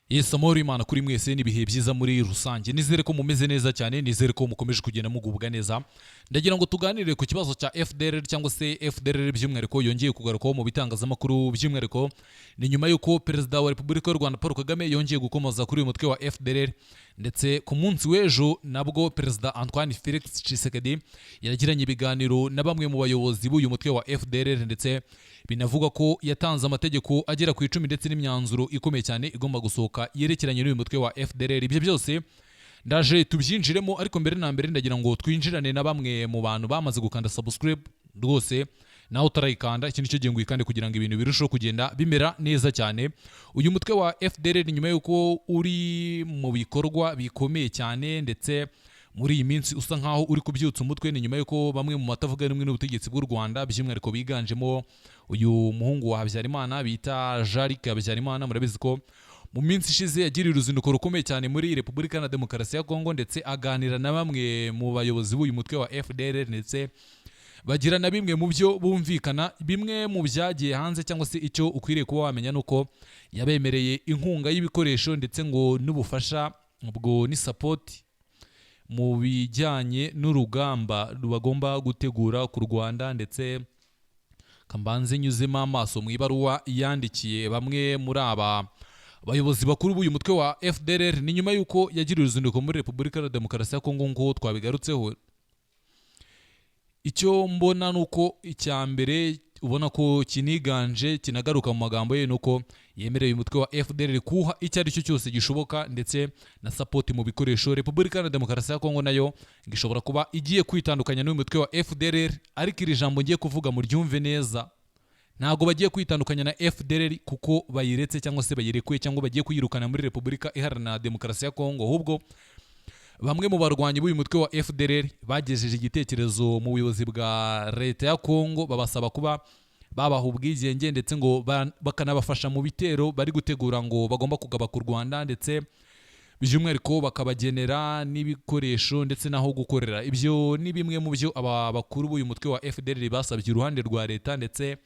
Yes, amahoro y'Imana kuri mwese n'ibihe byiza muri rusange. Nizere ko mumeze neza cyane, nizere ko mukomeje kugenda mugubwa neza. Ndagira ngo tuganire ku kibazo cya FDLR cyangwa se FDLR by'umwihariko yongeye kugarukaho mu bitangazamakuru by'umwihariko. Ni nyuma y'uko Perezida wa Repubulika y'u Rwanda Paul Kagame yongeye gukomoza kuri uyu mutwe wa FDLR, ndetse ku munsi w'ejo nabwo Perezida Antoine Felix Tshisekedi yagiranye ibiganiro na bamwe mu bayobozi b'uyu mutwe wa FDLR, ndetse binavuga ko yatanze amategeko agera ku 10 ndetse n'imyanzuro ikomeye cyane igomba gusohoka yerekeranye n'uyu mutwe wa FDLR. Ibyo byose ndaje tubyinjiremo, ariko mbere na mbere ndagira ngo twinjirane na bamwe mu bantu bamaze gukanda subscribe rwose naho utarayikanda. Iki nicyo gihe ngo uyikande kugira ngo ibintu birusheho kugenda bimera neza cyane. Uyu mutwe wa FDLR nyuma y'uko uri mu bikorwa bikomeye cyane, ndetse muri iyi minsi usa nkaho uri kubyutsa umutwe, ni nyuma y'uko bamwe mu matavuga rimwe n'ubutegetsi bw'u Rwanda by'umwihariko biganjemo uyu muhungu wa Habyarimana bita Jean-Luc Habyarimana. Murabizi ko mu minsi ishize yagiriye uruzinduko rukomeye cyane muri Repubulika na Demokarasi ya Kongo, ndetse aganira na bamwe mu bayobozi b'uyu mutwe wa FDLR, ndetse bagira na bimwe mu byo bumvikana. Bimwe mu byagiye hanze cyangwa se icyo ukwiriye kuba wamenya nuko yabemereye inkunga y'ibikoresho ndetse ngo n'ubufasha ubwo ni support mu bijyanye n'urugamba bagomba gutegura ku Rwanda, ndetse kambanze nyuzemo amaso mu ibaruwa yandikiye bamwe muri aba bayobozi bakuru b'uyu mutwe wa FDLR. Ni nyuma y'uko yagiriye uruzinduko muri Repubulika ya Demokarasi ya Kongo ngo twabigarutseho. Icyo mbona nuko icya mbere ubona ko kiniganje kinagaruka mu magambo ye nuko yemereye uyu mutwe wa FDLR kuha icyo ari cyo cyose gishoboka, ndetse na support mu bikoresho. Repubulika ya Demokarasi ya Kongo nayo ngishobora kuba igiye kwitandukanya n'uyu mutwe wa FDLR, ariko iri jambo ngiye kuvuga mu ryumve neza, ntago bagiye kwitandukanya na FDLR kuko bayiretse cyangwa se bayirekuye cyangwa bagiye kuyirukana muri Repubulika Iharanira Demokarasi ya Kongo, ahubwo bamwe mu barwanyi b'uyu mutwe wa FDLR bagejeje igitekerezo mu buyobozi bwa leta ya Kongo, babasaba kuba babaha ubwigenge, ndetse ngo bakanabafasha mu bitero bari gutegura ngo bagomba kugaba ku Rwanda, ndetse by'umwihariko bakabagenera n'ibikoresho ndetse naho gukorera. Ibyo ni bimwe mu byo aba bakuru b'uyu mutwe wa FDLR basabye uruhande rwa leta, ndetse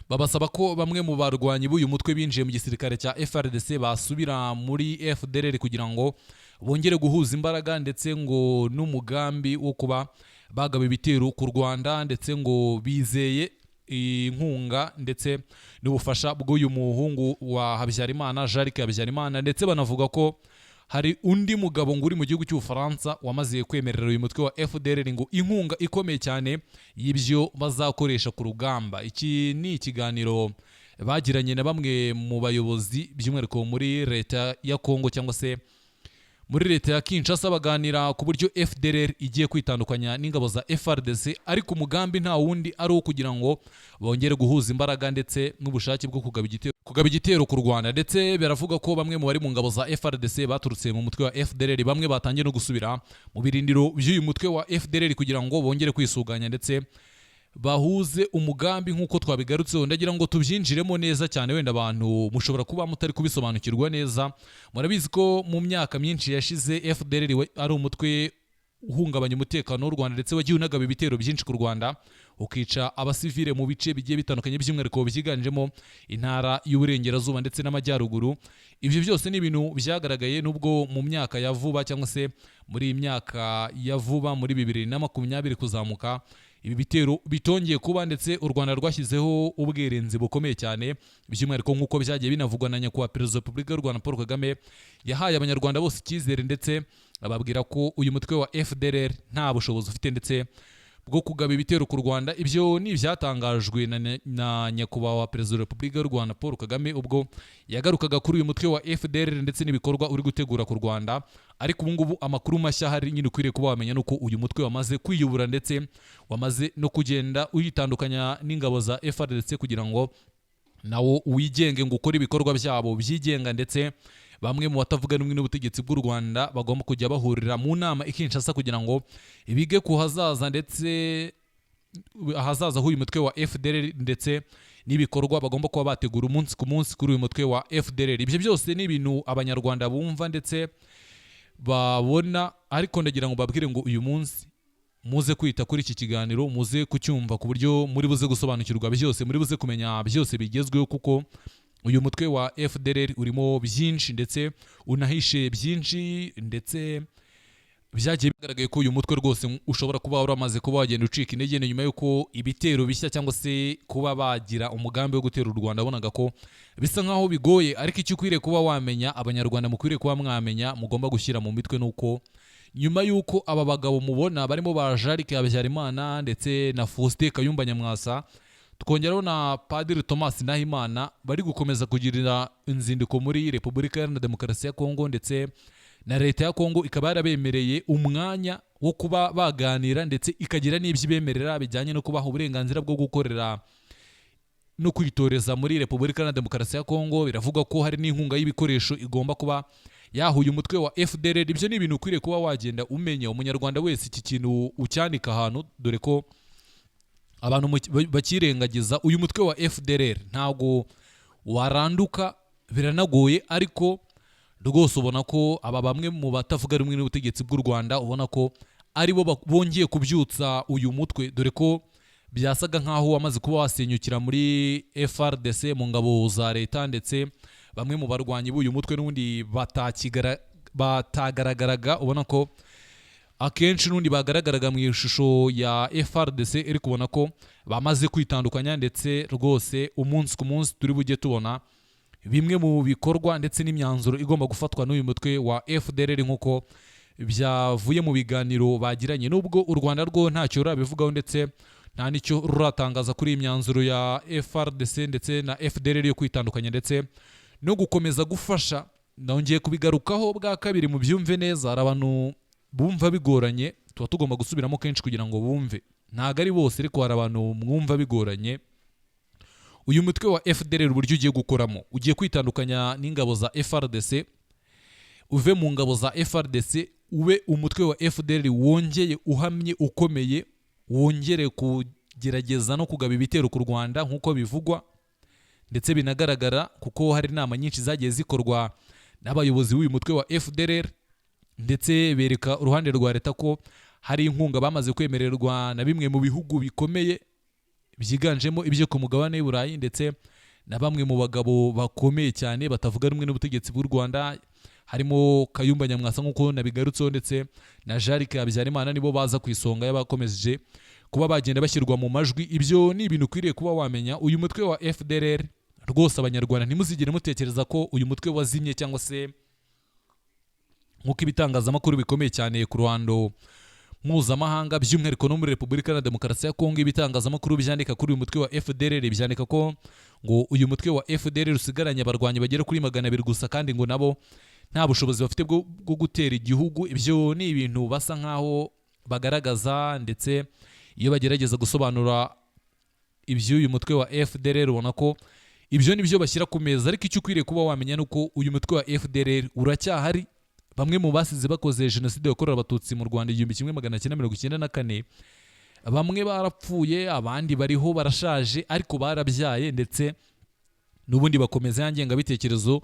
babasaba ko bamwe mu barwanyi b'uyu mutwe binjiye mu gisirikare cya FARDC basubira muri FDLR kugira ngo bongere guhuza imbaraga, ndetse ngo n'umugambi wo kuba bagaba ibitero ku Rwanda, ndetse ngo bizeye inkunga ndetse n'ubufasha bw'uyu muhungu wa Habyarimana Jean-Luc Habyarimana, ndetse banavuga ko hari undi mugabo ngo uri mu gihugu cy'Ubufaransa wamaze kwemerera uyu mutwe wa FDLR ngo inkunga ikomeye cyane y'ibyo bazakoresha ku rugamba. Iki ni ikiganiro bagiranye na bamwe mu bayobozi by'umwihariko muri leta ya Kongo cyangwa se muri leta ya Kinshasa, baganira ku buryo FDLR igiye kwitandukanya n'ingabo za FARDC, ariko umugambi nta wundi ari uwo kugira ngo bongere guhuza imbaraga ndetse n'ubushake bwo kugaba igitero ku Rwanda. Ndetse baravuga ko bamwe mu bari mu ngabo za FARDC baturutse mu mutwe wa FDLR, bamwe batangiye no gusubira mu birindiro by'uyu mutwe wa FDLR kugira ngo bongere kwisuganya ndetse bahuze umugambi nk'uko twabigarutseho. Ndagira ngo tubyinjiremo neza cyane, wenda abantu mushobora kuba mutari kubisobanukirwa neza. Murabizi ko mu myaka myinshi yashize FDLR ari umutwe uhungabanya umutekano w'u Rwanda, ndetse wagiye unagaba ibitero byinshi ku Rwanda, ukica abasivile mu bice bigiye bitandukanye by'umwihariko byiganjemo intara y'uburengerazuba ndetse n'amajyaruguru. Ibyo byose ni ibintu byagaragaye nubwo mu myaka ya vuba cyangwa se muri iyi myaka ya vuba muri 2020 kuzamuka ibi bitero bitongeye kuba, ndetse u Rwanda rwashyizeho ubwirinzi bukomeye cyane, by'umwihariko nk'uko byagiye binavugwa na nyakubahwa Perezida wa Repubulika y'u Rwanda Paul Kagame. Yahaye abanyarwanda bose icyizere, ndetse ababwira ko uyu mutwe wa FDLR nta bushobozi ufite ndetse bwo kugaba ibitero ku Rwanda. Ibyo ni ibyatangajwe na nyakubahwa Perezida wa Repubulika y'u Rwanda Paul Kagame ubwo yagarukaga kuri uyu mutwe wa FDLR ndetse n'ibikorwa uri gutegura ku Rwanda. Ariko ubu ngubu amakuru mashya hari nyine ukwiriye kuba wamenya nuko uyu mutwe wamaze kwiyubura, ndetse wamaze no kugenda uyitandukanya n'ingabo za FARDC kugira ngo nawo wigenge ngo ukore ibikorwa byabo byigenga, ndetse bamwe mu batavuga rumwe n'ubutegetsi bw'u Rwanda bagomba kujya bahurira mu nama i Kinshasa kugira ngo bige ku hazaza, ndetse ahazaza h'uyu mutwe wa FDLR ndetse n'ibikorwa bagomba kuba bategura umunsi ku munsi kuri uyu mutwe wa FDLR. Ibyo byose ni ibintu abanyarwanda bumva ndetse babona, ariko ndagira ngo babwire ngo uyu munsi muze kwita kuri iki kiganiro, muze kucyumva ku buryo muri buze gusobanukirwa byose, muri buze kumenya byose bigezweho, kuko uyu mutwe wa FDLR urimo byinshi ndetse unahishe byinshi, ndetse byagiye bigaragaye ko uyu mutwe rwose ushobora kuba uramaze kuba wagenda ucika intege nyuma y'uko ibitero bishya cyangwa se kuba bagira umugambi wo gutera u Rwanda. Abonaga ko bisa nkaho bigoye, ariko icyo ukwiriye kuba wamenya, abanyarwanda mukwiriye kuba mwamenya, mugomba gushyira mu mitwe nuko nyuma y'uko aba bagabo mubona barimo ba Jarike Habyarimana ndetse na Faustin Kayumba Nyamwasa, twongeraho na Padiri Thomas Nahimana, bari gukomeza kugirira inzindiko muri Repubulika Iharanira Demokarasi ya Kongo, ndetse na leta ya Kongo ikaba yarabemereye umwanya wo kuba baganira ndetse ikagira n'ibyo ibemerera bijyanye no kubaha uburenganzira bwo gukorera no kwitoreza muri Repubulika Iharanira Demokarasi ya Kongo. Biravugwa ko hari n'inkunga y'ibikoresho igomba kuba yahuye umutwe wa FDLR. Ibyo ni ibintu ukwiriye kuba wagenda umenya, umunyarwanda wese iki kintu ucyanika ahantu, dore ko abantu bakirengagiza. Uyu mutwe wa FDLR ntago waranduka, biranagoye, ariko rwose ubona ko aba bamwe mu batavuga rumwe n'ubutegetsi bw'u Rwanda, ubona ko ari bo bongeye kubyutsa uyu mutwe, dore ko byasaga nkaho wamaze kuba wasenyukira muri FRDC mu ngabo za leta, ndetse bamwe mu barwanyi b'uyu mutwe n'ubundi batagaragaraga, ubona ko akenshi n'undi bagaragaraga mu ishusho ya FRDC, iri kubona ko bamaze kwitandukanya, ndetse rwose umunsi ku munsi turi bujye tubona bimwe mu bikorwa ndetse n'imyanzuro igomba gufatwa n'uyu mutwe wa FDLR nk'uko byavuye mu biganiro bagiranye. Nubwo u Rwanda rwo ntacyo rurabivugaho ndetse nta nicyo ruratangaza kuri iyi myanzuro ya FRDC ndetse na FDLR yo kwitandukanya ndetse no gukomeza gufasha, nongeye kubigarukaho bwa kabiri mu byumve neza. Hari abantu bumva bigoranye, tuba tugomba gusubiramo kenshi kugira ngo bumve, ntago ari bose, ariko hari abantu mwumva bigoranye. Uyu mutwe wa FDLR uburyo ugiye gukoramo, ugiye kwitandukanya n'ingabo za FRDC, uve mu ngabo za FRDC ube umutwe wa FDLR wongeye uhamye ukomeye, wongere kugerageza no kugaba ibitero ku Rwanda nk'uko bivugwa ndetse binagaragara, kuko hari inama nyinshi zagiye zikorwa n'abayobozi b'uyu mutwe wa FDLR, ndetse bereka uruhande rwa leta ko hari inkunga bamaze kwemererwa na bimwe mu bihugu bikomeye byiganjemo ibyo ku mugabane w'Uburayi, ndetse na bamwe mu bagabo bakomeye cyane batavuga rumwe n'ubutegetsi bw'u Rwanda, harimo Kayumba Nyamwasa nk'uko nabigarutseho, ndetse na Jarike Habyarimana, nibo baza ku isonga y'abakomeje kuba bagenda bashyirwa mu majwi. Ibyo ni ibintu ukwiriye kuba wamenya. Uyu mutwe wa FDLR rwose, abanyarwanda ntimuzigere mutekereza ko uyu mutwe wazimye, cyangwa se nk'uko ibitangazamakuru bikomeye cyane ku ruhando mpuzamahanga by'umwihariko no muri Repubulika Iharanira Demokarasi ya Kongo, ibitangazamakuru byandika kuri uyu mutwe wa FDLR byandika ko ngo uyu mutwe wa FDLR usigaranye abarwanyi bagera kuri 200 gusa, kandi ngo nabo nta bushobozi bafite bwo gutera igihugu. Ibyo ni ibintu basa nkaho bagaragaza, ndetse iyo bagerageza gusobanura iby'uyu mutwe wa FDLR ubona ko ibyo nibyo bashyira ku meza, ariko icyo ukwiriye kuba wamenya nuko uyu mutwe wa FDLR uracyahari. Bamwe mu basize bakoze jenoside yakorewe abatutsi mu Rwanda 1994, bamwe barapfuye, abandi bariho barashaje, ariko barabyaye, ndetse n'ubundi bakomeza yangenga bitekerezo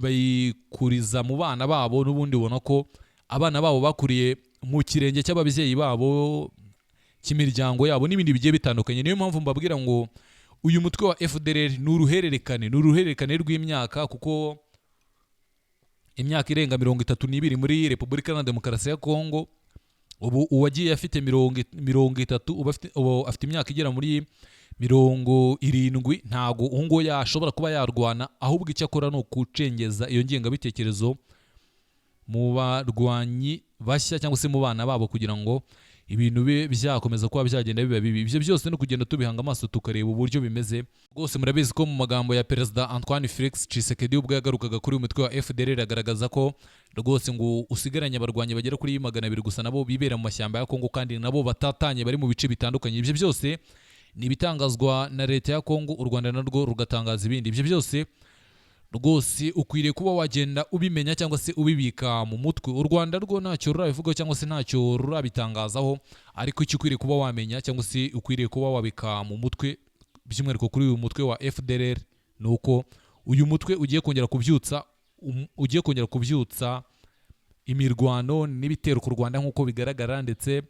bayikuriza mu bana babo, n'ubundi ubona ko abana babo bakuriye mu kirenge cy'ababyeyi babo, cy'imiryango yabo n'ibindi bigiye bitandukanye. Niyo mpamvu mbabwira ngo uyu mutwe wa FDLR ni uruhererekane rw'imyaka, kuko imyaka irenga 32 muri Repubulika Iharanira Demokarasi ya Kongo, ubu uwagiye afite 30, ubu afite imyaka igera muri 70. Ntago ungo yashobora kuba yarwana, ahubwo icyo akora no kucengeza iyo ngengabitekerezo mu barwanyi bashya cyangwa se mu bana babo, kugira ngo ibintu byakomeza kuba byagenda biba bibi. Ibyo byose no kugenda tubihanga amaso tukareba uburyo bimeze. Rwose murabizi ko mu magambo ya Perezida Antoine Felix Tshisekedi ubwo yagarukaga kuri uyu mutwe wa FDLR, agaragaza ko rwose ngo usigaranye abarwanyi bagera kuri 200 gusa, nabo bibera mu mashyamba ya Kongo, kandi nabo batatanye bari mu bice bitandukanye. Ibyo byose ni ibitangazwa na leta ya Kongo, u Rwanda narwo rugatangaza ibindi. Ibyo byose rwose ukwiriye kuba wagenda ubimenya cyangwa se ubibika mu mutwe. U Rwanda rwo ntacyo rurabivugaho cyangwa se ntacyo rurabitangazaho, ariko icyo ukwiriye kuba wamenya cyangwa se ukwiriye kuba wabika mu mutwe by'umwihariko kuri uyu mutwe wa FDLR ni uko uyu mutwe ugiye kongera kubyutsa imirwano n'ibitero ku Rwanda nk'uko bigaragara, ndetse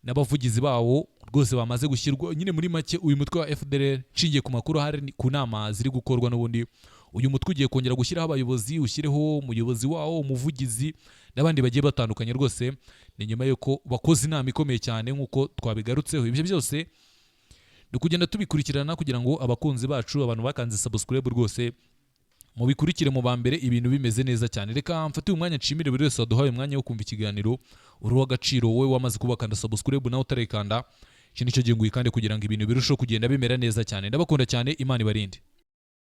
n'abavugizi bawo rwose bamaze gushyirwa nyine muri make. Uyu mutwe wa FDLR nshingiye ku makuru hari ku nama ziri gukorwa n'ubundi, uyu mutwe ugiye kongera gushyiraho abayobozi, ushyireho umuyobozi wawo, umuvugizi n'abandi bagiye batandukanye. Rwose ni nyuma yuko bakoze inama ikomeye cyane nk'uko twabigarutseho. Ibyo byose ni kugenda tubikurikirana kugira ngo abakunzi bacu, abantu bakanze subscribe rwose mubikurikire mu bambere ibintu bimeze neza cyane. Reka mfate uyu mwanya nshimire buri wese waduhaye umwanya wo kumva ikiganiro. Uri w'agaciro wowe wamaze kubakanda subscribe nawe utarekanda, iki nicyo gihe ngwikande kugira ngo ibintu birusheho kugenda bimera neza cyane. Ndabakunda cyane, Imana ibarinde.